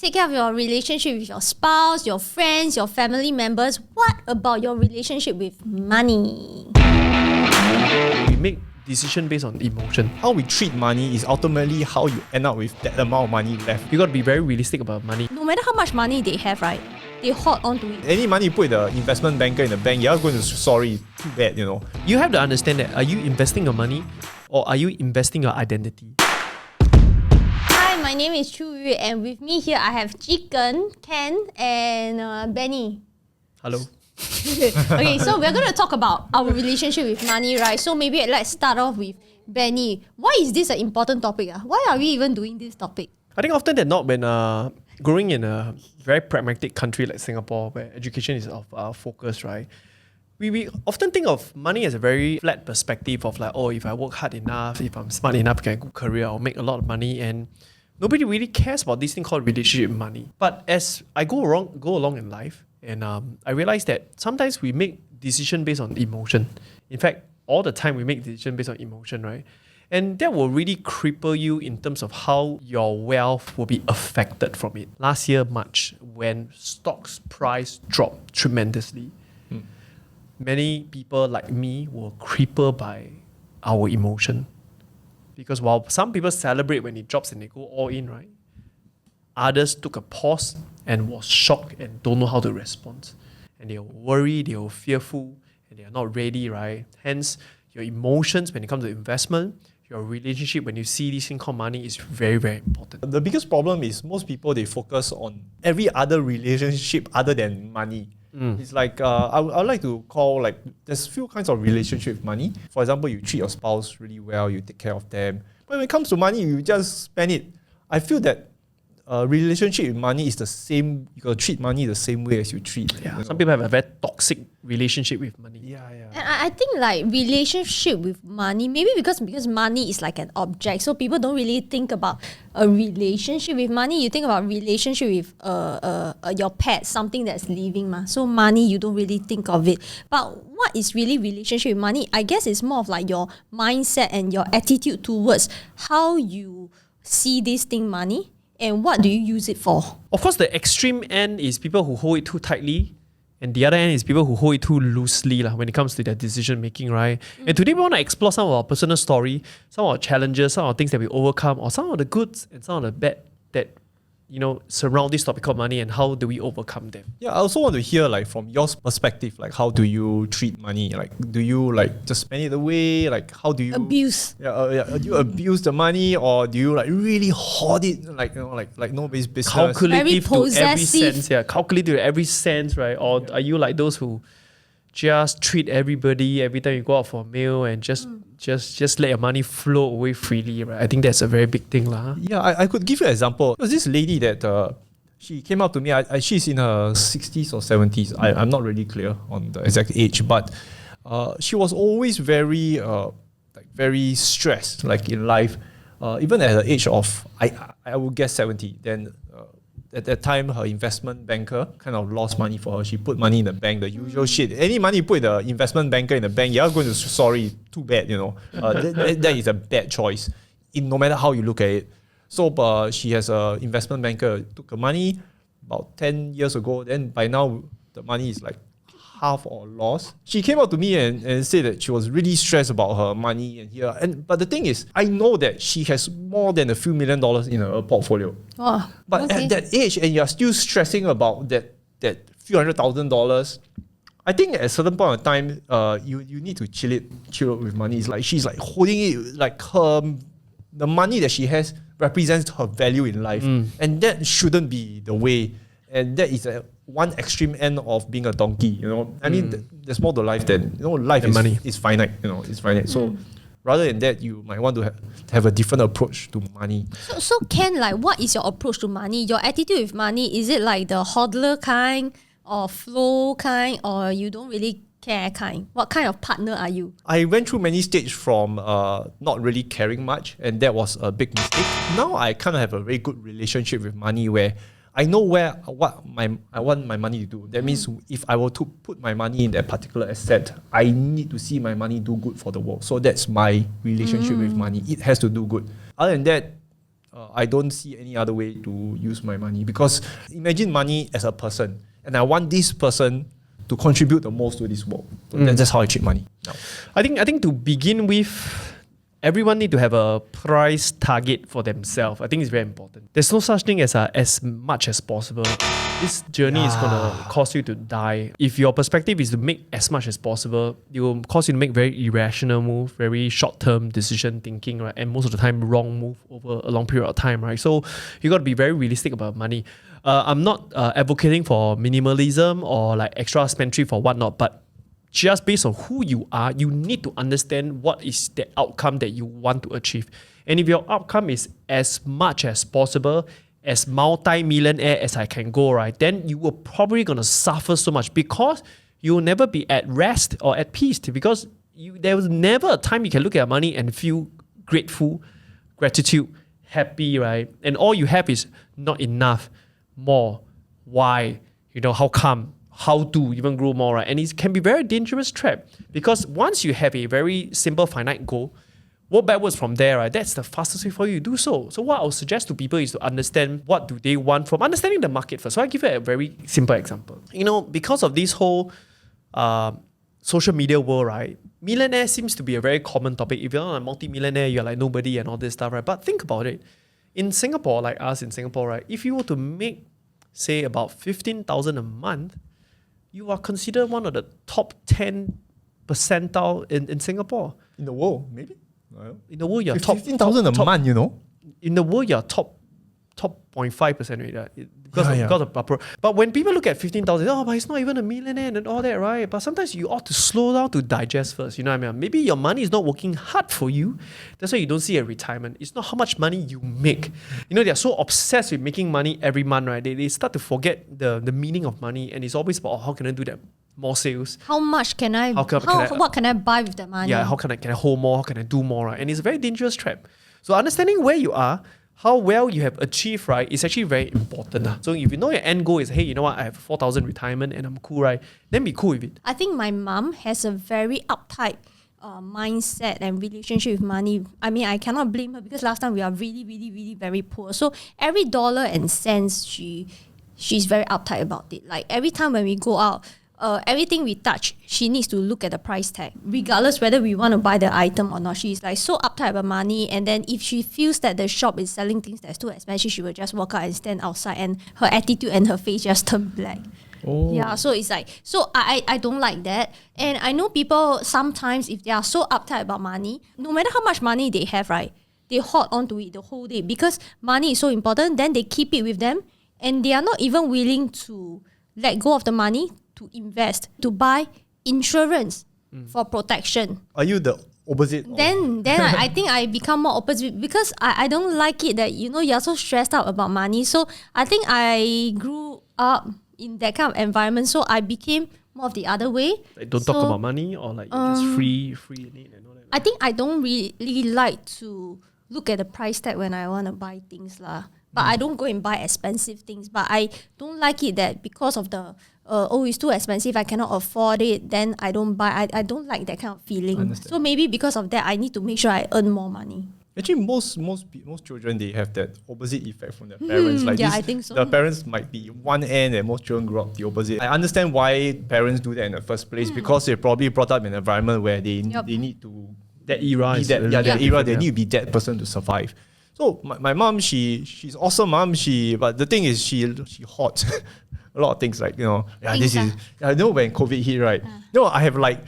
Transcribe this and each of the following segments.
take care of your relationship with your spouse, your friends, your family members. What about your relationship with money? We make decision based on emotion. How we treat money is ultimately how you end up with that amount of money left. You got to be very realistic about money. No matter how much money they have, right? They hold on to it. Any money you put the investment banker in the bank, you're going to, sorry, too bad, You have to understand that, are you investing your money or are you investing your identity? Hi, my name is Qiuyu and with me here I have Chicken, Ken and Benny. Hello. Okay, so we're going to talk about our relationship with money, right? So maybe let's start off with Benny. Why is this an important topic? Why are we even doing this topic? I think often than not, when growing in a very pragmatic country like Singapore, where education is of our focus, right? We often think of money as a very flat perspective of like, oh, if I work hard enough, if I'm smart enough, get a good career, I'll make a lot of money. And nobody really cares about this thing called relationship with money. But as I go along in life, and I realize that sometimes we make decisions based on emotion. In fact, all the time we make decisions based on emotion, right? And that will really cripple you in terms of how your wealth will be affected from it. Last year, March, when stocks price dropped tremendously, many people like me were crippled by our emotion. Because while some people celebrate when it drops and they go all in, right? Others took a pause and was shocked and don't know how to respond. And they were worried, they were fearful, and they are not ready, right? Hence, your emotions when it comes to investment, your relationship when you see this thing called money is very, very important. The biggest problem is most people, they focus on every other relationship other than money. It's like, I would like to call, like, there's few kinds of relationship with money. For example, you treat your spouse really well, you take care of them. But when it comes to money, you just spend it. I feel that relationship with money is the same. You gotta treat money the same way as you treat. Yeah, some people have a very toxic relationship with money. Yeah. And I think like relationship with money, maybe because money is like an object, so people don't really think about a relationship with money. You think about relationship with your pet, something that's living, so money you don't really think of it. But what is really relationship with money? I guess it's more of like your mindset and your attitude towards how you see this thing money. And what do you use it for? Of course, the extreme end is people who hold it too tightly, and the other end is people who hold it too loosely when it comes to their decision making, right? And today we want to explore some of our personal story, some of our challenges, some of the things that we overcome, or some of the goods and some of the bad that surround this topic called money, and how do we overcome them. Yeah, I also want to hear like from your perspective, like how do you treat money? Like, do you like just spend it away? Like, how do you abuse? Do you abuse the money, or do you like really hoard it? Like like nobody's business. Calculative to every possessive. sense, calculative to every sense, right? Or are you like those who just treat everybody every time you go out for a meal and just let your money flow away freely, right? I think that's a very big thing, Yeah, I could give you an example. There was this lady that she came up to me. She's in her 60s or 70s. I'm not really clear on the exact age, but she was always very very stressed, like in life. Even at the age of I would guess 70. Then at that time, her investment banker kind of lost money for her. She put money in the bank, the usual shit. Any money you put the investment banker in the bank, you're going to, sorry, too bad, that is a bad choice, no matter how you look at it. So she has an investment banker, took her money about 10 years ago. Then by now, the money is like half or lost. She came up to me and said that she was really stressed about her money but the thing is, I know that she has more than a few $1 million in her portfolio. Oh, but at that age, and you're still stressing about that few $100,000. I think at a certain point of time, you need to chill with money. It's like she's like holding it, like the money that she has represents her value in life, and that shouldn't be the way. And that is one extreme end of being a donkey. I mean, there's more to life than life is money. Is finite. It's finite. So rather than that, you might want to have a different approach to money. So Ken, like, what is your approach to money? Your attitude with money, is it like the hodler kind or flow kind, or you don't really care kind? What kind of partner are you? I went through many stages from not really caring much, and that was a big mistake. Now I kind of have a very good relationship with money where I know what I want my money to do. That means if I were to put my money in that particular asset, I need to see my money do good for the world. So that's my relationship with money. It has to do good. Other than that, I don't see any other way to use my money. Because imagine money as a person, and I want this person to contribute the most to this world. So that's how I treat money now. I think to begin with, everyone need to have a price target for themselves. I think it's very important. There's no such thing as much as possible. This journey is gonna cause you to die. If your perspective is to make as much as possible, it will cause you to make very irrational move, very short-term decision thinking, right? And most of the time, wrong move over a long period of time, right? So you got to be very realistic about money. I'm not advocating for minimalism or like extra spendthrift or whatnot, but just based on who you are, you need to understand what is the outcome that you want to achieve. And if your outcome is as much as possible, as multi-millionaire as I can go, right, then you will probably going to suffer so much because you will never be at rest or at peace because there was never a time you can look at money and feel grateful, gratitude, happy, right? And all you have is not enough, more, why, how come, how to even grow more, right? And it can be very dangerous trap because once you have a very simple finite goal, work backwards from there, right? That's the fastest way for you to do so. So what I would suggest to people is to understand what do they want from understanding the market first. So I give you a very simple example. Because of this whole social media world, right? Millionaire seems to be a very common topic. If you're not a multi-millionaire, you're like nobody and all this stuff, right? But think about it. In Singapore, like us in Singapore, right? If you were to make, say, about 15,000 a month, you are considered one of the top 10 percentile in Singapore. In the world, maybe? In the world, you're top 15,000 a month, In the world, you're top 0.5% right? Because of proper. But when people look at 15,000, but it's not even a millionaire and all that, right? But sometimes you ought to slow down to digest first. You know what I mean? Maybe your money is not working hard for you. That's why you don't see a retirement. It's not how much money you make. They're so obsessed with making money every month, right? They start to forget the meaning of money, and it's always about how can I do that? More sales. How much can I? What can I buy with the money? Yeah, how can I hold more? How can I do more? Right? And it's a very dangerous trap. So understanding where you are, how well you have achieved, right, is actually very important. So if you know your end goal is, hey, you know what, I have 4,000 retirement and I'm cool, right? Then be cool with it. I think my mom has a very uptight mindset and relationship with money. I mean, I cannot blame her because last time we are really, really, really very poor. So every dollar and cents, she's very uptight about it. Like every time when we go out, everything we touch, she needs to look at the price tag, regardless whether we want to buy the item or not. She's like so uptight about money, and then if she feels that the shop is selling things that's too expensive, she will just walk out and stand outside, and her attitude and her face just turn black. Yeah, so it's like, so I don't like that. And I know people sometimes, if they are so uptight about money, no matter how much money they have, right, they hold on to it the whole day because money is so important. Then they keep it with them, and they are not even willing to let go of the money to invest, to buy insurance for protection. Are you the opposite? Then I think I become more opposite because I don't like it that you're so stressed out about money. So I think I grew up in that kind of environment. So I became more of the other way. Like don't talk about money, or like you're just free in it and all that. I think I don't really like to look at the price tag when I want to buy things lah. But I don't go and buy expensive things. But I don't like it that because of the it's too expensive, I cannot afford it, then I don't buy. I don't like that kind of feeling. So maybe because of that, I need to make sure I earn more money. Actually, most children, they have that opposite effect from their parents. I think so. The parents might be one end, and most children grow up the opposite. I understand why parents do that in the first place because they're probably brought up in an environment where they need to that era. They need to be that person to survive. So my mom, she's awesome mom. But the thing is, she hoards a lot of things like this is. I know when COVID hit, right? I have like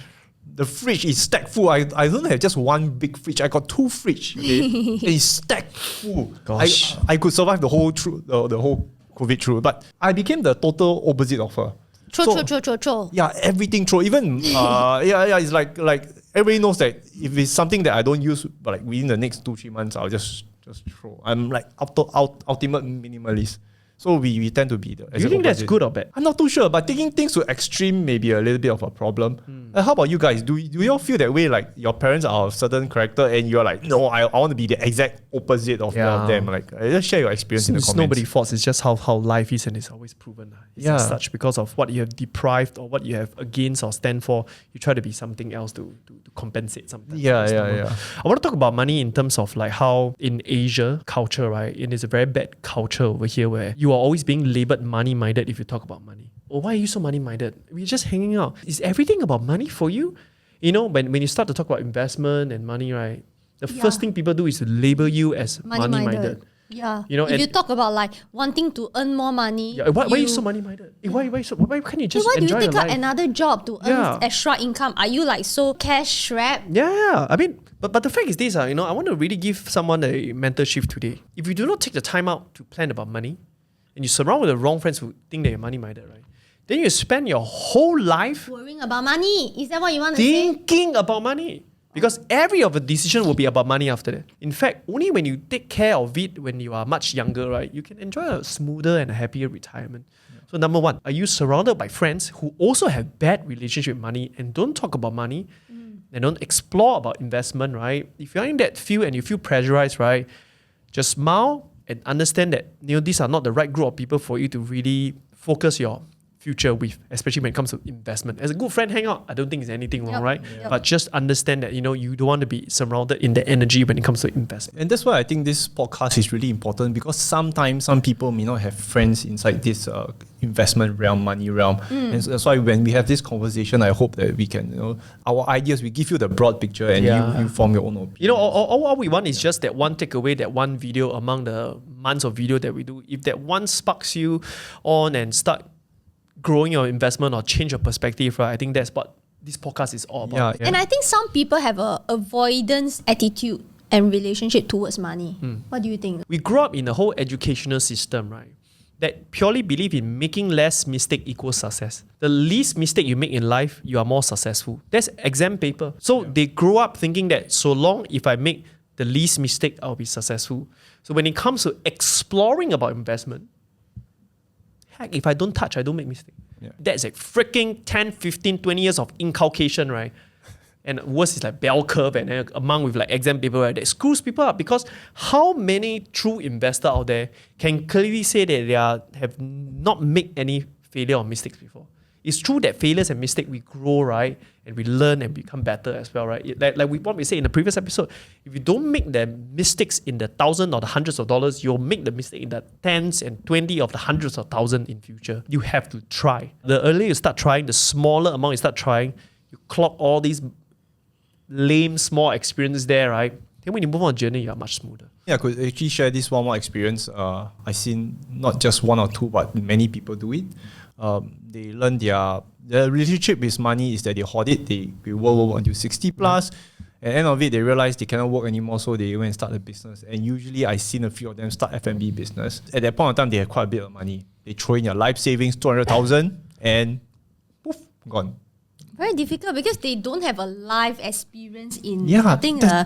the fridge is stacked full. I don't have just one big fridge. I got two fridge. Okay, it's stacked full. Gosh, I could survive the whole COVID through, but I became the total opposite of her. Throw. Yeah, everything throw. Even it's like everybody knows that if it's something that I don't use, but like within the next 2-3 months, I'll just throw. I'm like ultimate minimalist. So we tend to be the. Do you think that's good or bad? I'm not too sure, but taking things to extreme may be a little bit of a problem. How about you guys? Do you all feel that way? Like your parents are of a certain character, and you're like, no, I want to be the exact opposite of them. Like, just share your experience in the It's comments. nobody's fault. It's just how life is, and it's always proven. It's as such because of what you have deprived or what you have against or stand for. You try to be something else to compensate something. Yeah. I want to talk about money in terms of like how in Asia culture, right? It is a very bad culture over here where you are always being labeled money-minded if you talk about money. Oh, why are you so money-minded? We're just hanging out. Is everything about money for you? You know, when you start to talk about investment and money, right? The first thing people do is to label you as money-minded. Yeah. You know, if you talk about like wanting to earn more money, why are you so money-minded? Why can't you just why do enjoy you take your up life? another job to earn extra income? Are you like so cash strapped? Yeah. I mean, but the fact is this, I want to really give someone a mental shift today. If you do not take the time out to plan about money, and you surround with the wrong friends who think that you're money-minded, right? Then you spend your whole life Worrying about money. Is that what you want to say? thinking about money. Because every of the decision will be about money after that. In fact, only when you take care of it when you are much younger, right, you can enjoy a smoother and a happier retirement. So number one, are you surrounded by friends who also have bad relationship with money and don't talk about money and don't explore about investment, right? If you're in that field and you feel pressurized, right, just smile and understand that these are not the right group of people for you to really focus your future with, especially when it comes to investment. As a good friend, hang out. I don't think there's anything wrong, right? But just understand that, you don't want to be surrounded in the energy when it comes to investment. And that's why I think this podcast is really important, because sometimes some people may not have friends inside this investment realm, money realm. And so that's why when we have this conversation, I hope that we can, our ideas, we give you the broad picture and you form your own opinion. All we want is just that one takeaway, that one video among the months of video that we do. If that one sparks you on and start growing your investment or change your perspective, right? I think that's what this podcast is all about. And I think some people have a avoidance attitude and relationship towards money. What do you think? We grew up in a whole educational system, right, that purely believe in making less mistake equals success. The least mistake you make in life, you are more successful. That's exam paper. So they grew up thinking that so long if I make the least mistake, I'll be successful. So when it comes to exploring about investment, heck, if I don't touch, I don't make mistake. That's like freaking 10, 15, 20 years of inculcation, right? And worse is like bell curve and then among with like exam paper, right? That screws people up, because how many true investors out there can clearly say that they have not made any failure or mistakes before? It's true that failures and mistakes, we grow, right? And we learn and become better as well, right? Like what we said in the previous episode, if you don't make the mistakes in the thousands or the hundreds of dollars, you'll make the mistake in the tens and 20 of the hundreds of thousands in future. You have to try. The earlier you start trying, the smaller amount you start trying, you clock all these lame, small experiences there, right? Then when you move on a journey, you are much smoother. Yeah, I could actually share this one more experience. I've seen not just one or two, but many people do it. They learn their relationship with money is that they hoard it. They work until 60 plus. At the end of it, they realize they cannot work anymore, so they went and start a business. And usually, I've seen a few of them start F&B business. At that point in time, they have quite a bit of money. They throw in their life savings, 200,000, and poof, gone. Very difficult because they don't have a life experience in Yeah, starting a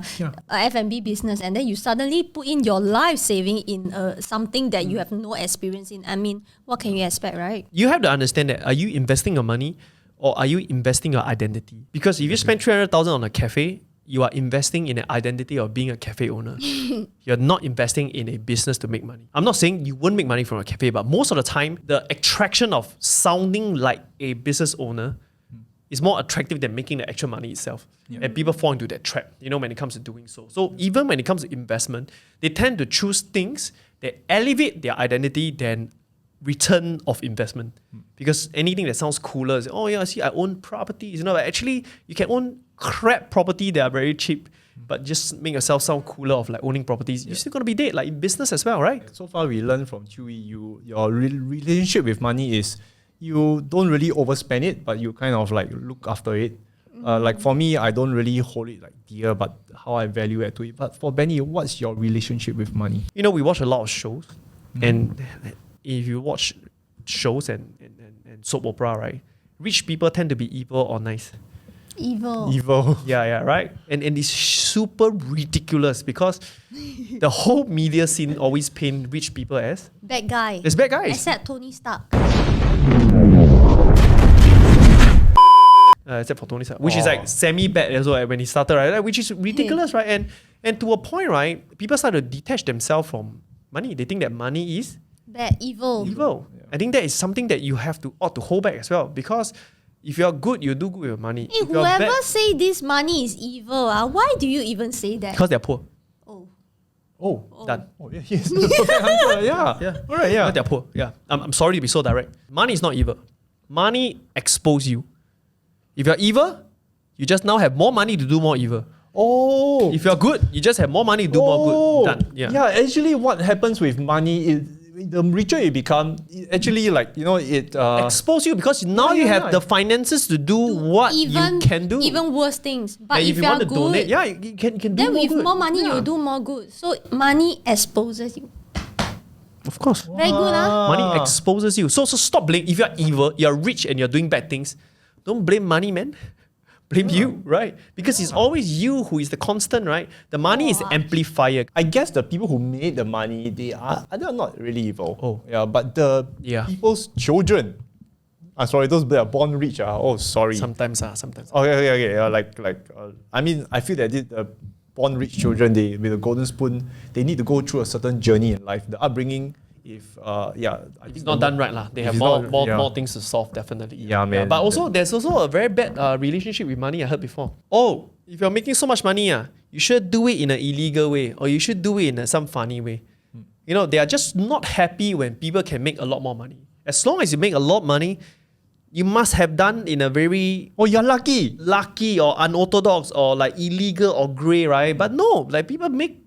F&B business, and then you suddenly put in your life saving in something that you have no experience in. I mean, what can you expect, right? You have to understand that, are you investing your money or are you investing your identity? Because if you spend 300,000 on a cafe, you are investing in an identity of being a cafe owner. You're not investing in a business to make money. I'm not saying you won't make money from a cafe, but most of the time, the attraction of sounding like a business owner is more attractive than making the actual money itself. And people fall into that trap, when it comes to doing so. So even when it comes to investment, they tend to choose things that elevate their identity than return of investment. Because anything that sounds cooler is, I own properties. But actually, you can own crap property that are very cheap, but just make yourself sound cooler of like owning properties. You're still going to be dead, like in business as well, right? So far, we learned from Qiuyu, your relationship with money is you don't really overspend it, but you kind of like look after it. Like for me, I don't really hold it like dear, but how I value it to it. But for Benny, what's your relationship with money? We watch a lot of shows, and if you watch shows and soap opera, right, rich people tend to be evil or nice. Evil. Yeah, right? And it's super ridiculous because the whole media scene always paint rich people as Bad guy. there's bad guys. Except Tony Stark. Except for Tony Stark, which is like semi-bad as well when he started, right? Like, which is ridiculous, right? And to a point, right? People start to detach themselves from money. They think that money is Bad, evil. evil. I think that is something that you ought to hold back as well, because if you're good, you do good with your money. Hey, If you're whoever bad, say this money is evil, why do you even say that? because they're poor. Oh. Done. Oh, yeah, yes. The perfect answer. Yeah. Yeah. All right, yeah. Because they're poor. Yeah. I'm sorry to be so direct. Money is not evil. Money exposes you. If you're evil, you just now have more money to do more evil. Oh. If you're good, you just have more money to do more good. Done. Yeah, actually what happens with money is the richer you become, it actually it Expose you because now you have the finances to do what you can do. Even worse things. But and if if you you are want to good, donate, you can do then more with good. more money, Yeah. you do more good. So money exposes you. Of course. Very good, Money exposes you. So stop blaming. If you're evil, you're rich and you're doing bad things, don't blame money, man. Blame you, right? Because it's always you who is the constant, right? The money is amplifier. I guess the people who made the money, they are not really evil. Oh. Yeah, but the people's children. Sorry, those that are born rich. Oh, sorry. Sometimes. Okay. I mean, I feel that the born rich children, they with a golden spoon, they need to go through a certain journey in life. The upbringing, I think It's not done right, lah. They have more things to solve, definitely. Yeah, man. But also, there's also a very bad relationship with money I heard before. Oh, if you're making so much money, you should do it in an illegal way, or you should do it in some funny way. You know, they are just not happy when people can make a lot more money. As long as you make a lot of money, you must have done in a very you're lucky or unorthodox or like illegal or grey, right? But no, like people make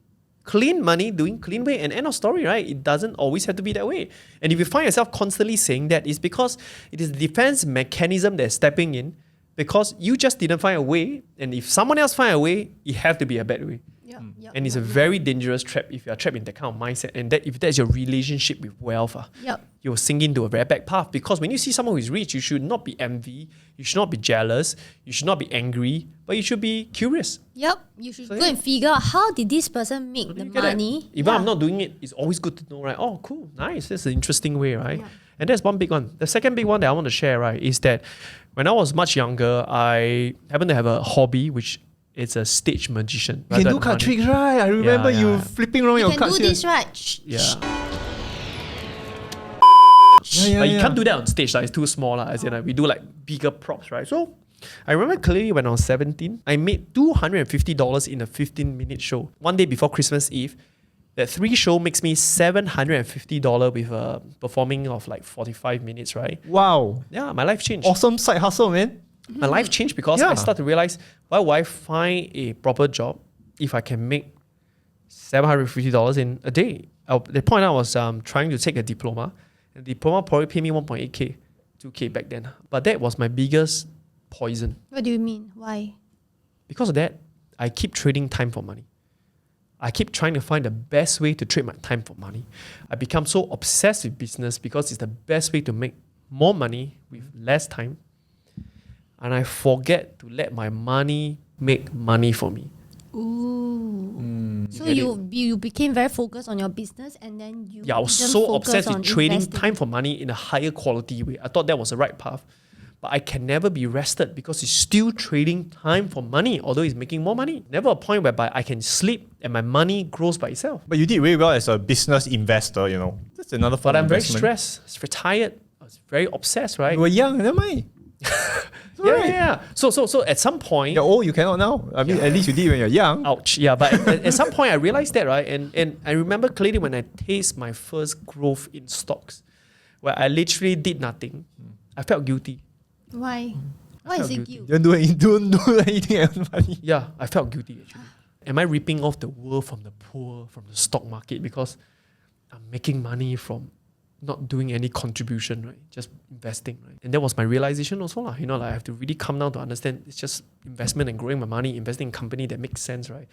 clean money doing clean way, and end of story, right? It doesn't always have to be that way. And if you find yourself constantly saying that, it's because it is the defense mechanism that's stepping in, because you just didn't find a way, and if someone else find a way, it have to be a bad way. And it's a very dangerous trap if you're trapped in that kind of mindset, and that if that's your relationship with wealth, you'll sink into a very bad path. Because when you see someone who is rich, you should not be envy, you should not be jealous, you should not be angry, but you should be curious. You should go and figure out how did this person make the money. Even I'm not doing it, it's always good to know, right? Oh, cool, nice, that's an interesting way, right? And that's one big one. The second big one that I want to share, right, is that when I was much younger, I happened to have a hobby, which is a stage magician. You can do card tricks, right? I remember you flipping around your You can cards do here. this, right? But you can't do that on stage, like, it's too small. As in, like, we do like bigger props, right? So I remember clearly when I was 17, I made $250 in a 15-minute show. One day before Christmas Eve, that 3 show makes me $750 with a performing of like 45 minutes, right? Wow. Yeah, my life changed. Awesome side hustle, man. My life changed because I started to realize, why would I find a proper job if I can make $750 in a day? At the point I was trying to take a diploma. The diploma probably paid me 1.8K, 2K back then. But that was my biggest poison. What do you mean? Why? Because of that, I keep trading time for money. I keep trying to find the best way to trade my time for money. I become so obsessed with business because it's the best way to make more money with less time. And I forget to let my money make money for me. Ooh. So you became very focused on your business, and then you I was so obsessed with trading time for money in a higher quality way. I thought that was the right path. But I can never be rested because it's still trading time for money, although it's making more money. Never a point whereby I can sleep and my money grows by itself. But you did very well as a business investor, you know. That's another form But I'm of very investment. stressed, very tired. I was very obsessed, right? You were young, never mind. Yeah. So at some point, You're old, you cannot now. I mean, at least you did when you're young. ouch. Yeah, but at some point I realized that, right? And I remember clearly when I taste my first growth in stocks, where I literally did nothing. I felt guilty. Why? Why is it you? Don't do anything else money. Yeah, I felt guilty actually. Am I ripping off the world from the poor, from the stock market because I'm making money from not doing any contribution, right? Just investing, right? And that was my realization also, lah. You know, like I have to really come down to understand it's just investment and growing my money, investing in company that makes sense, right?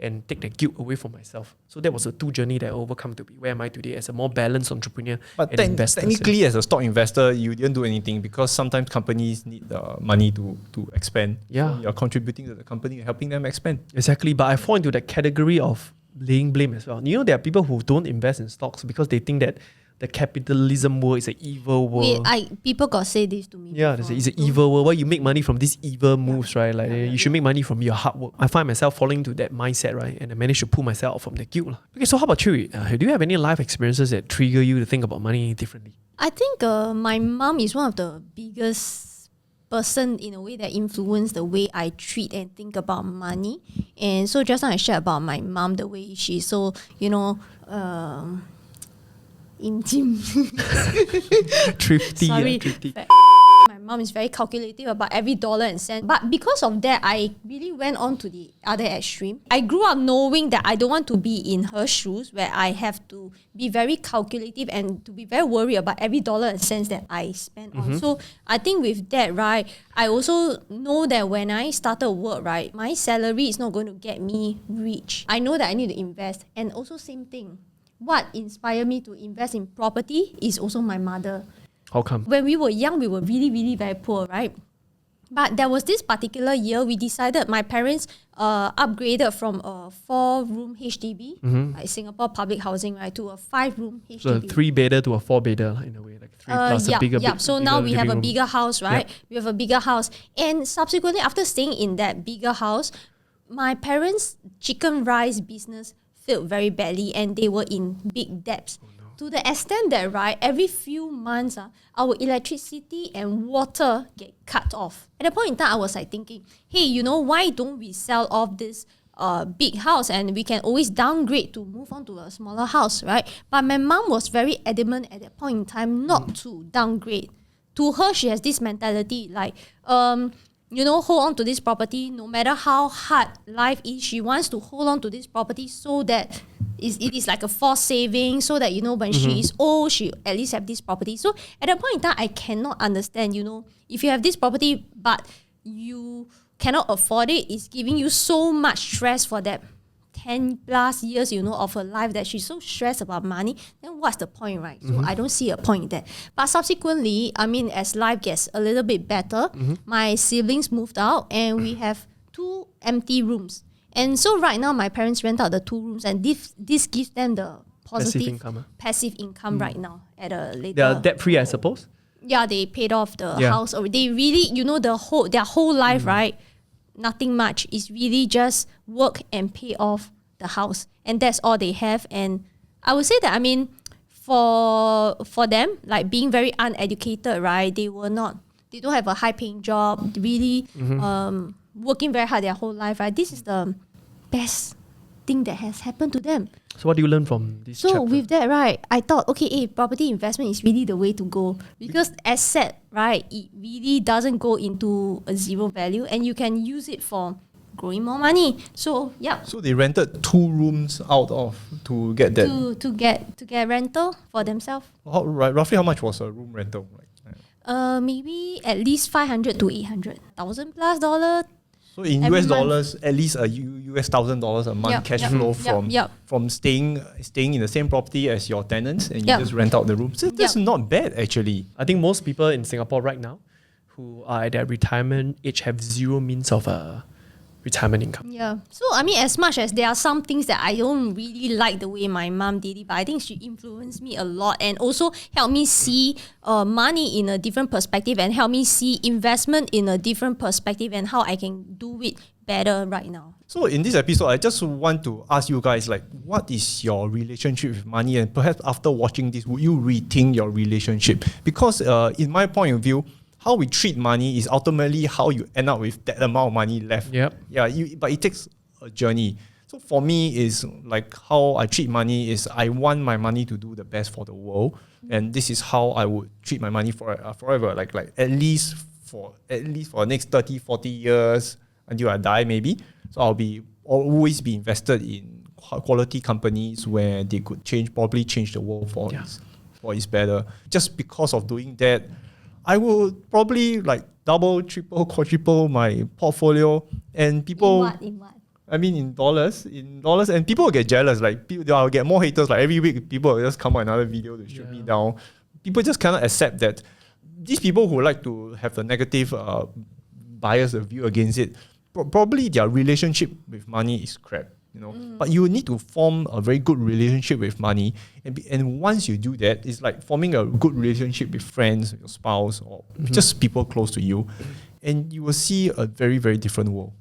and take the guilt away from myself. So that was the two journey that I overcome to be where am I today as a more balanced entrepreneur But and investor. technically, as a stock investor, you didn't do anything because sometimes companies need the money to expand. Yeah. So you're contributing to the company and helping them expand. Exactly, but I fall into that category of laying blame as well. You know, there are people who don't invest in stocks because they think that the capitalism world is an evil world. People got say this to me. Yeah, they say it's an evil world. Why you make money from these evil moves, right? Like you should make money from your hard work. I find myself falling into that mindset, right? And I managed to pull myself out from the guilt. Okay, so how about you? Do you have any life experiences that trigger you to think about money differently? I think my mom is one of the biggest person in a way that influenced the way I treat and think about money. And so just now I shared about my mom, the way she's so, Thrifty. Sorry. Thrifty. My mom is very calculative about every dollar and cent. But because of that, I really went on to the other extreme. I grew up knowing that I don't want to be in her shoes where I have to be very calculative and to be very worried about every dollar and cents that I spend on. So I think with that, right, I also know that when I started work, right, my salary is not going to get me rich. I know that I need to invest. And also same thing. What inspired me to invest in property is also my mother. How come? When we were young, we were really, really very poor, right? But there was this particular year, we decided, my parents upgraded from a 4-room HDB, like Singapore public housing, right, to a 5-room HDB. So a 3-bedder to a 4-bedder in a way, like 3 plus a bigger. So bigger now we have a living room. bigger house, right? Yep. We have a bigger house. And subsequently, after staying in that bigger house, my parents' chicken rice business failed very badly and they were in big debts. To the extent that, right, every few months, our electricity and water get cut off. At the point in time, I was like thinking, hey, why don't we sell off this big house and we can always downgrade to move on to a smaller house, right? But my mom was very adamant at that point in time not to downgrade. To her, she has this mentality like, hold on to this property no matter how hard life is. She wants to hold on to this property so that it is like a forced saving, so that when she is old, she at least have this property. So at that point in time, I cannot understand, if you have this property but you cannot afford it, it's giving you so much stress for that 10 plus years, of her life that she's so stressed about money, then what's the point, right? So I don't see a point in that. But subsequently, as life gets a little bit better, my siblings moved out and we have 2 empty rooms. And so right now, my parents rent out the 2 rooms and this gives them the positive passive income right now at a later. They are debt-free, I suppose? Yeah, they paid off the house. Or they really, their whole life, right? Nothing much. It's really just work and pay off the house. And that's all they have. And I would say that, for them, like being very uneducated, right? They don't have a high paying job, really working very hard their whole life, right? This is the best thing that has happened to them. So what do you learn from this chapter? So with that, right, I thought, okay, property investment is really the way to go because asset, right, it really doesn't go into a zero value and you can use it for growing more money. So yeah. So they rented 2 rooms out of to get that. To get rental for themselves. Roughly how much was a room rental? Maybe at least 500 to 800,000 plus dollar. So in US dollars, at least a US $1,000 a month cash flow from staying in the same property as your tenants and you just rent out the rooms. That's not bad actually. I think most people in Singapore right now who are at their retirement age have zero means of retirement income. Yeah. So as much as there are some things that I don't really like the way my mom did it, but I think she influenced me a lot and also helped me see money in a different perspective and helped me see investment in a different perspective and how I can do it better right now. So in this episode, I just want to ask you guys, what is your relationship with money? And perhaps after watching this, would you rethink your relationship? Because in my point of view, how we treat money is ultimately how you end up with that amount of money left. Yep. Yeah, but it takes a journey. So for me, is like how I treat money is I want my money to do the best for the world, and this is how I would treat my money forever. Like at least for the next 30, 40 years until I die, maybe. So I'll always be invested in quality companies where they could probably change the world for its better. Just because of doing that, I will probably double, triple, quadruple my portfolio and people. In what? I mean, in dollars, and people will get jealous. Like, I'll get more haters. Like, every week, people will just come out another video to shoot me down. People just cannot accept that these people who like to have a negative bias view against it, probably their relationship with money is crap. But you need to form a very good relationship with money, and once you do that, it's like forming a good relationship with friends, your spouse, or just people close to you, and you will see a very, very different world.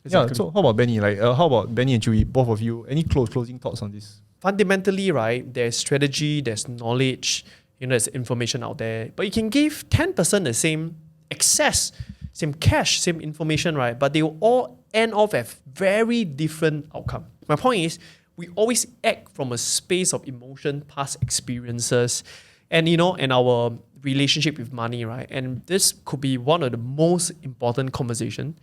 Exactly. Yeah. So how about Benny? How about Benny and Qiuyu? Both of you, any closing thoughts on this? Fundamentally, right? There's strategy, there's knowledge, there's information out there, but you can give 10% the same access, same cash, same information, right? But they will all end off at very different outcome. My point is, we always act from a space of emotion, past experiences, and and our relationship with money, right? And this could be one of the most important conversation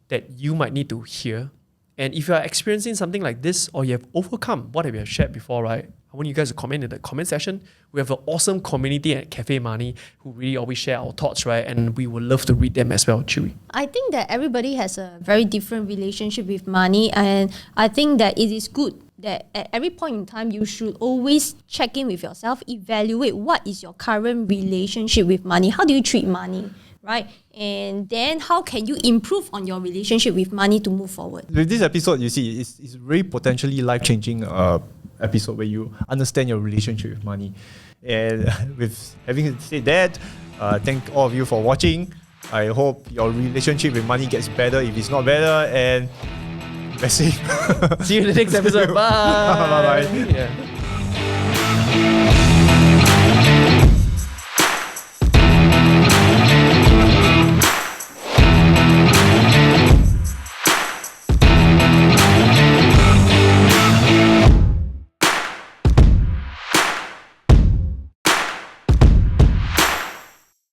that you might need to hear. And if you are experiencing something like this, or you have overcome what we have shared before, right? I want you guys to comment in the comment section. We have an awesome community at Cafe Money who really always share our thoughts, right? And we would love to read them as well, Qiuyu. I think that everybody has a very different relationship with money, and I think that it is good that at every point in time you should always check in with yourself, evaluate what is your current relationship with money. How do you treat money? Right? And then how can you improve on your relationship with money to move forward? With this episode, you see, it's really potentially life-changing episode where you understand your relationship with money. And with having said that, thank all of you for watching. I hope your relationship with money gets better if it's not better. And best safe. See you in the next episode. Bye. Bye-bye. Yeah.